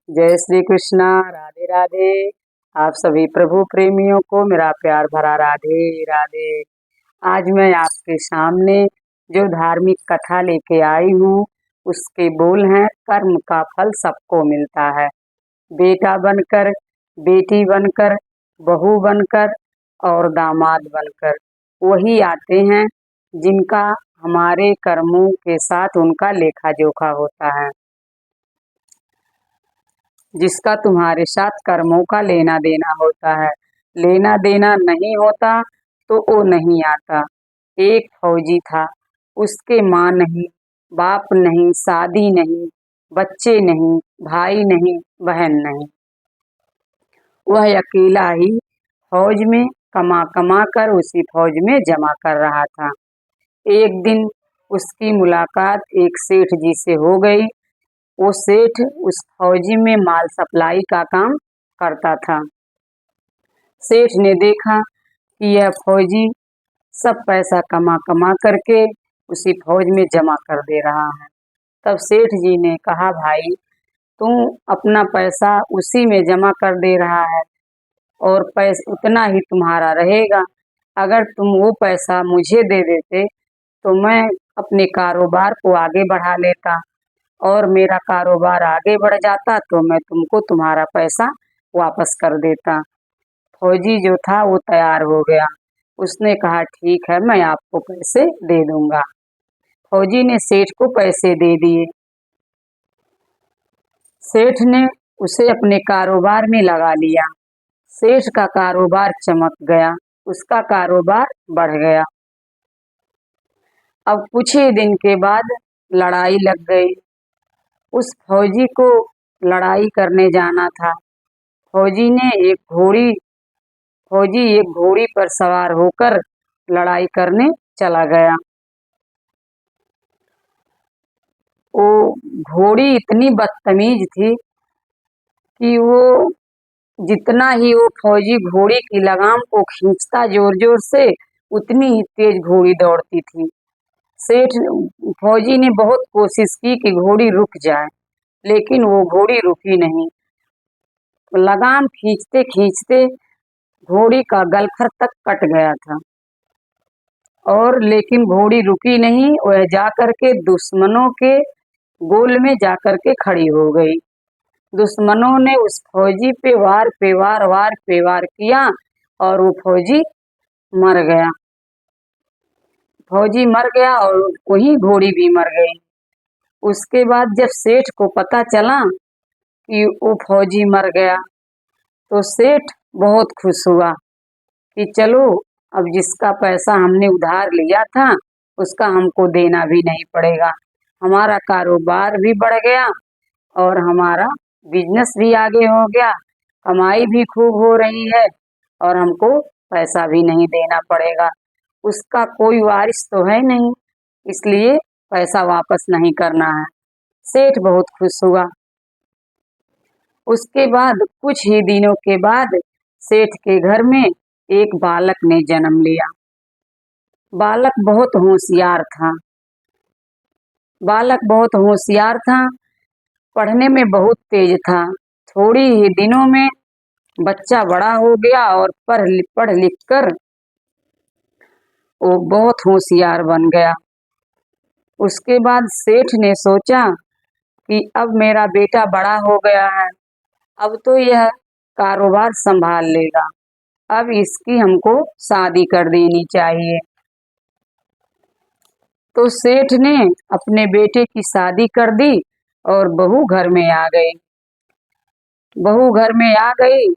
जय श्री कृष्णा। राधे राधे। आप सभी प्रभु प्रेमियों को मेरा प्यार भरा राधे राधे। आज मैं आपके सामने जो धार्मिक कथा लेके आई हूँ उसके बोल हैं, कर्म का फल सबको मिलता है। बेटा बनकर, बेटी बनकर, बहू बनकर और दामाद बनकर वही आते हैं जिनका हमारे कर्मों के साथ उनका लेखा जोखा होता है। जिसका तुम्हारे साथ कर्मों का लेना देना होता है। लेना देना नहीं होता तो वो नहीं आता। एक फौजी था, उसके माँ नहीं, बाप नहीं, शादी नहीं, बच्चे नहीं, भाई नहीं, बहन नहीं। वह अकेला ही फौज में कमा कमा कर उसी फौज में जमा कर रहा था। एक दिन उसकी मुलाकात एक सेठ जी से हो गई। वो सेठ उस फौजी में माल सप्लाई का काम करता था। सेठ ने देखा कि यह फौजी सब पैसा कमा कमा करके उसी फौज में जमा कर दे रहा है। तब सेठ जी ने कहा, भाई तू अपना पैसा उसी में जमा कर दे रहा है और पैसा उतना ही तुम्हारा रहेगा। अगर तुम वो पैसा मुझे दे देते तो मैं अपने कारोबार को आगे बढ़ा लेता और मेरा कारोबार आगे बढ़ जाता तो मैं तुमको तुम्हारा पैसा वापस कर देता। फौजी जो था वो तैयार हो गया। उसने कहा, ठीक है, मैं आपको पैसे दे दूंगा। फौजी ने सेठ को पैसे दे दिए। सेठ ने उसे अपने कारोबार में लगा लिया। सेठ का कारोबार चमक गया, उसका कारोबार बढ़ गया। अब कुछ ही दिन के बाद लड़ाई लग गई। उस फौजी को लड़ाई करने जाना था। फौजी ने फौजी एक घोड़ी पर सवार होकर लड़ाई करने चला गया। वो घोड़ी इतनी बदतमीज थी कि जितना ही वो फौजी घोड़ी की लगाम को खींचता जोर जोर से, उतनी ही तेज घोड़ी दौड़ती थी। सेठ फौजी ने बहुत कोशिश की कि घोड़ी रुक जाए, लेकिन वो घोड़ी रुकी नहीं। लगाम खींचते खींचते घोड़ी का गलफर तक कट गया था और लेकिन घोड़ी रुकी नहीं। वह जाकर के दुश्मनों के गोल में जाकर के खड़ी हो गई। दुश्मनों ने उस फौजी पे वार किया और वो फौजी मर गया। फौजी मर गया और वही घोड़ी भी मर गई। उसके बाद जब सेठ को पता चला कि वो फौजी मर गया तो सेठ बहुत खुश हुआ कि चलो, अब जिसका पैसा हमने उधार लिया था उसका हमको देना भी नहीं पड़ेगा। हमारा कारोबार भी बढ़ गया और हमारा बिजनेस भी आगे हो गया, कमाई भी खूब हो रही है और हमको पैसा भी नहीं देना पड़ेगा। उसका कोई वारिस तो है नहीं, इसलिए पैसा वापस नहीं करना है। सेठ बहुत खुश हुआ। उसके बाद कुछ ही दिनों के बाद सेठ के घर में एक बालक ने जन्म लिया। बालक बहुत होशियार था। बालक बहुत होशियार था, पढ़ने में बहुत तेज था। थोड़ी ही दिनों में बच्चा बड़ा हो गया और पढ़ लिख कर वो बहुत होशियार बन गया। उसके बाद सेठ ने सोचा कि अब मेरा बेटा बड़ा हो गया है, अब तो यह कारोबार संभाल लेगा, अब इसकी हमको शादी कर देनी चाहिए। तो सेठ ने अपने बेटे की शादी कर दी और बहू घर में आ गई। बहू घर में आ गई,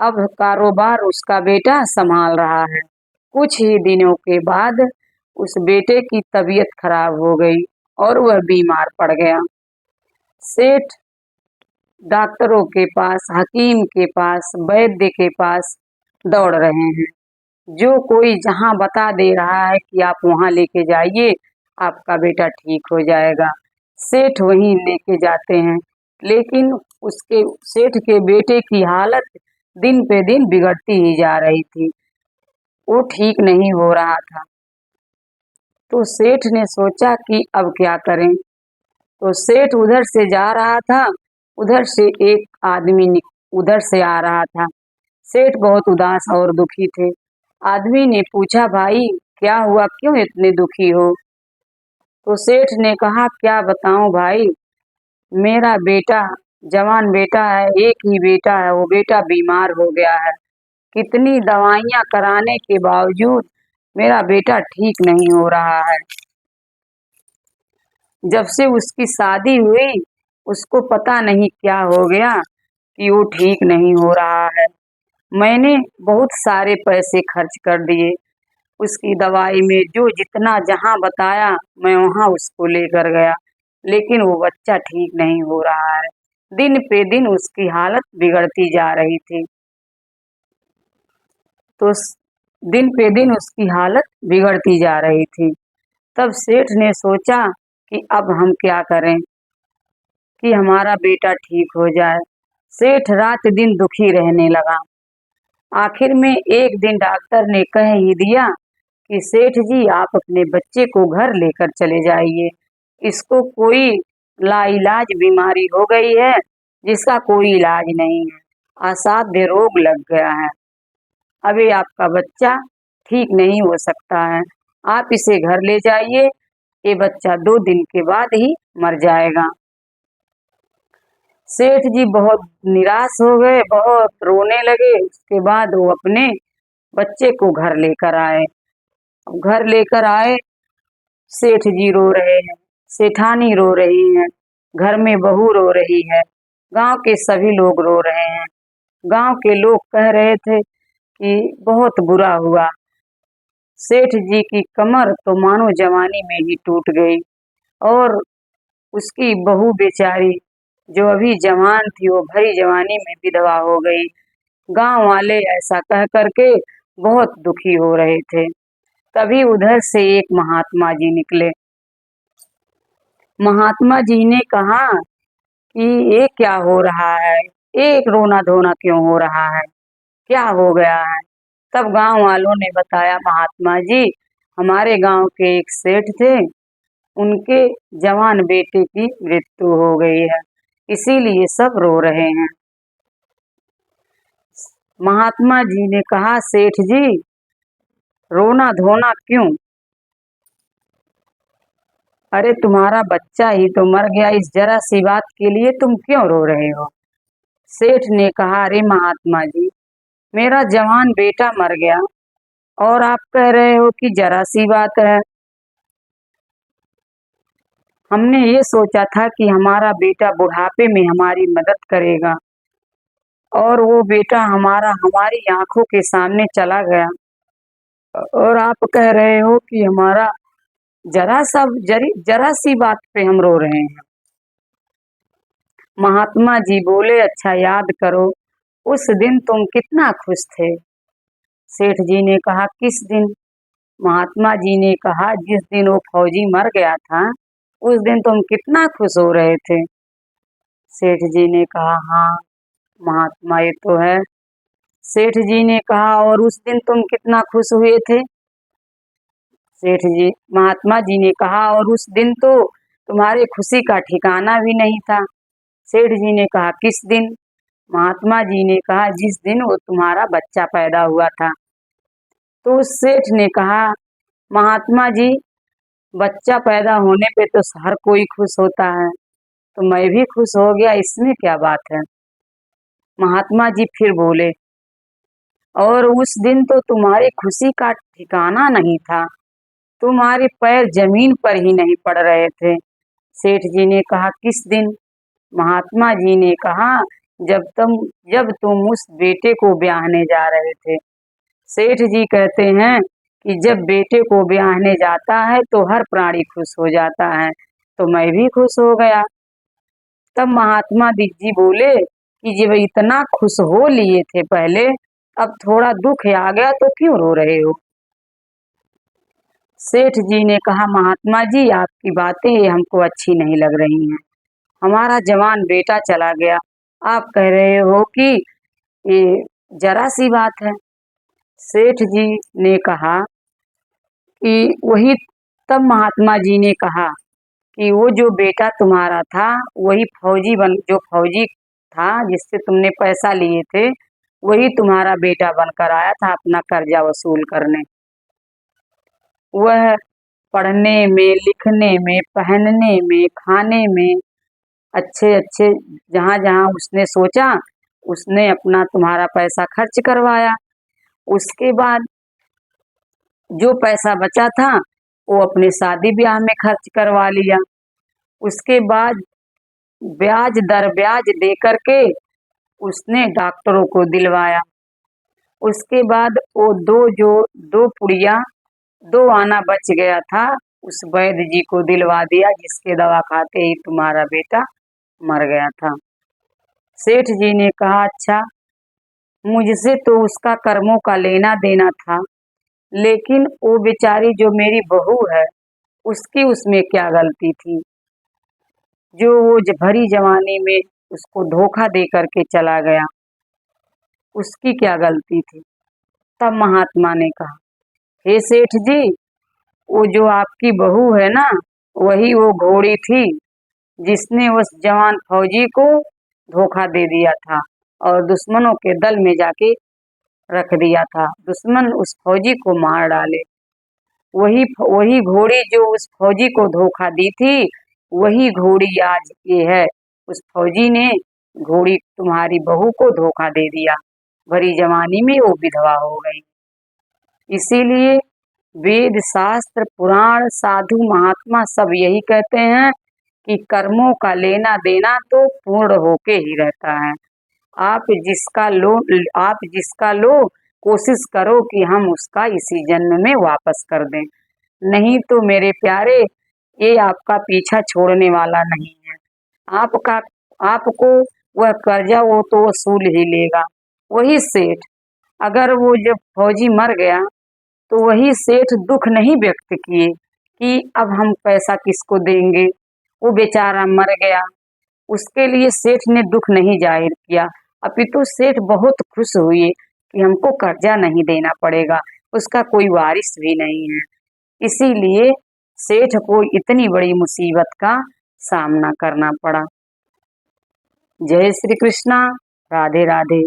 अब कारोबार उसका बेटा संभाल रहा है। कुछ ही दिनों के बाद उस बेटे की तबीयत खराब हो गई और वह बीमार पड़ गया। सेठ डॉक्टरों के पास, हकीम के पास, वैद्य के पास दौड़ रहे हैं। जो कोई जहां बता दे रहा है कि आप वहां लेके जाइए, आपका बेटा ठीक हो जाएगा, सेठ वहीं लेके जाते हैं। लेकिन उसके सेठ के बेटे की हालत दिन पे दिन बिगड़ती ही जा रही थी, वो ठीक नहीं हो रहा था। तो सेठ ने सोचा कि अब क्या करें। तो सेठ उधर से जा रहा था, उधर से एक आदमी उधर से आ रहा था। सेठ बहुत उदास और दुखी थे। आदमी ने पूछा, भाई क्या हुआ, क्यों इतने दुखी हो? तो सेठ ने कहा, क्या बताऊं भाई, मेरा बेटा, जवान बेटा है, एक ही बेटा है, वो बेटा बीमार हो गया है। कितनी दवाइयां कराने के बावजूद मेरा बेटा ठीक नहीं हो रहा है। जब से उसकी शादी हुई उसको पता नहीं क्या हो गया कि वो ठीक नहीं हो रहा है। मैंने बहुत सारे पैसे खर्च कर दिए उसकी दवाई में, जो जितना जहाँ बताया मैं वहाँ उसको लेकर गया, लेकिन वो बच्चा ठीक नहीं हो रहा है। दिन पे दिन उसकी हालत बिगड़ती जा रही थी। तो दिन पे दिन उसकी हालत बिगड़ती जा रही थी। तब सेठ ने सोचा कि अब हम क्या करें कि हमारा बेटा ठीक हो जाए। सेठ रात दिन दुखी रहने लगा। आखिर में एक दिन डॉक्टर ने कह ही दिया कि सेठ जी आप अपने बच्चे को घर लेकर चले जाइए, इसको कोई लाइलाज बीमारी हो गई है जिसका कोई इलाज नहीं है, असाध्य रोग लग गया है, अभी आपका बच्चा ठीक नहीं हो सकता है, आप इसे घर ले जाइए, ये बच्चा 2 दिन के बाद ही मर जाएगा। सेठ जी बहुत निराश हो गए, बहुत रोने लगे। उसके बाद वो अपने बच्चे को घर लेकर आए। घर लेकर आए, सेठ जी रो रहे हैं, सेठानी रो रही हैं, घर में बहू रो रही है, गांव के सभी लोग रो रहे हैं। गांव के लोग कह रहे थे कि बहुत बुरा हुआ, सेठ जी की कमर तो मानो जवानी में ही टूट गई और उसकी बहू बेचारी जो अभी जवान थी वो भरी जवानी में विधवा हो गई। गांव वाले ऐसा कह करके बहुत दुखी हो रहे थे। तभी उधर से एक महात्मा जी निकले। महात्मा जी ने कहा कि ये क्या हो रहा है, एक रोना धोना क्यों हो रहा है, क्या हो गया है? तब गांव वालों ने बताया, महात्मा जी हमारे गांव के एक सेठ थे, उनके जवान बेटे की मृत्यु हो गई है, इसीलिए सब रो रहे हैं। महात्मा जी ने कहा, सेठ जी रोना धोना क्यों? अरे तुम्हारा बच्चा ही तो मर गया, इस जरा सी बात के लिए तुम क्यों रो रहे हो? सेठ ने कहा, अरे महात्मा जी मेरा जवान बेटा मर गया और आप कह रहे हो कि जरा सी बात है। हमने ये सोचा था कि हमारा बेटा बुढ़ापे में हमारी मदद करेगा और वो बेटा हमारा हमारी आंखों के सामने चला गया और आप कह रहे हो कि हमारा जरा सी बात पे हम रो रहे हैं। महात्मा जी बोले, अच्छा याद करो उस दिन तुम कितना खुश थे? सेठ जी ने कहा, किस दिन? महात्मा जी ने कहा, जिस दिन वो फौजी मर गया था उस दिन तुम कितना खुश हो रहे थे। सेठ जी ने कहा, हाँ महात्मा ये तो है। सेठ जी ने कहा, और उस दिन तुम कितना खुश हुए थे? सेठ जी महात्मा जी ने कहा, और उस दिन तो तुम्हारी खुशी का ठिकाना भी नहीं था। सेठ जी ने कहा, किस दिन? महात्मा जी ने कहा, जिस दिन वो तुम्हारा बच्चा पैदा हुआ था। तो उस सेठ ने कहा, महात्मा जी बच्चा पैदा होने पे तो हर कोई खुश होता है, तो मैं भी खुश हो गया, इसमें क्या बात है? महात्मा जी फिर बोले, और उस दिन तो तुम्हारी खुशी का ठिकाना नहीं था, तुम्हारे पैर जमीन पर ही नहीं पड़ रहे थे। सेठ जी ने कहा, किस दिन? महात्मा जी ने कहा, जब तुम उस बेटे को ब्याहने जा रहे थे। सेठ जी कहते हैं कि जब बेटे को ब्याहने जाता है तो हर प्राणी खुश हो जाता है, तो मैं भी खुश हो गया। तब महात्मा जी बोले कि जब इतना खुश हो लिए थे पहले, अब थोड़ा दुख आ गया तो क्यों रो रहे हो? सेठ जी ने कहा, महात्मा जी आपकी बातें ये हमको अच्छी नहीं लग रही हैं। हमारा जवान बेटा चला गया, आप कह रहे हो कि ये जरा सी बात है। सेठ जी ने कहा कि वही तब महात्मा जी ने कहा कि वो जो बेटा तुम्हारा था वही फौजी था जिससे तुमने पैसा लिए थे, वही तुम्हारा बेटा बनकर आया था अपना कर्जा वसूल करने। वह पढ़ने में, लिखने में, पहनने में, खाने में, अच्छे अच्छे जहाँ जहाँ उसने सोचा उसने अपना तुम्हारा पैसा खर्च करवाया। उसके बाद जो पैसा बचा था वो अपने शादी ब्याह में खर्च करवा लिया। उसके बाद ब्याज दर ब्याज दे करके उसने डॉक्टरों को दिलवाया। उसके बाद वो दो पुड़िया, दो आना बच गया था, उस वैद्य जी को दिलवा दिया जिसके दवा खाते ही तुम्हारा बेटा मर गया था। सेठ जी ने कहा, अच्छा, मुझसे तो उसका कर्मों का लेना देना था, लेकिन वो बेचारी जो मेरी बहू है उसकी उसमें क्या गलती थी, जो वो भरी जवानी में उसको धोखा दे करके चला गया, उसकी क्या गलती थी। तब महात्मा ने कहा, हे सेठ जी, वो जो आपकी बहू है ना, वही वो घोड़ी थी जिसने उस जवान फौजी को धोखा दे दिया था और दुश्मनों के दल में जाके रख दिया था। दुश्मन उस फौजी को मार डाले। वही वही घोड़ी जो उस फौजी को धोखा दी थी, वही घोड़ी आज ये है। उस फौजी ने घोड़ी तुम्हारी बहू को धोखा दे दिया, भरी जवानी में वो विधवा हो गई। इसीलिए वेद, शास्त्र, पुराण, साधु, महात्मा सब यही कहते हैं कि कर्मों का लेना देना तो पूर्ण होके ही रहता है। आप जिसका लो कोशिश करो कि हम उसका इसी जन्म में वापस कर दें, नहीं तो मेरे प्यारे ये आपका पीछा छोड़ने वाला नहीं है। आपका आपको वह कर्जा वो तो वसूल ही लेगा। वही सेठ, अगर वो जब फौजी मर गया तो वही सेठ दुख नहीं व्यक्त किए कि अब हम पैसा किसको देंगे, वो बेचारा मर गया। उसके लिए सेठ ने दुख नहीं जाहिर किया, अपितु सेठ बहुत खुश हुए कि हमको कर्जा नहीं देना पड़ेगा, उसका कोई वारिस भी नहीं है। इसीलिए सेठ को इतनी बड़ी मुसीबत का सामना करना पड़ा। जय श्री कृष्णा। राधे राधे।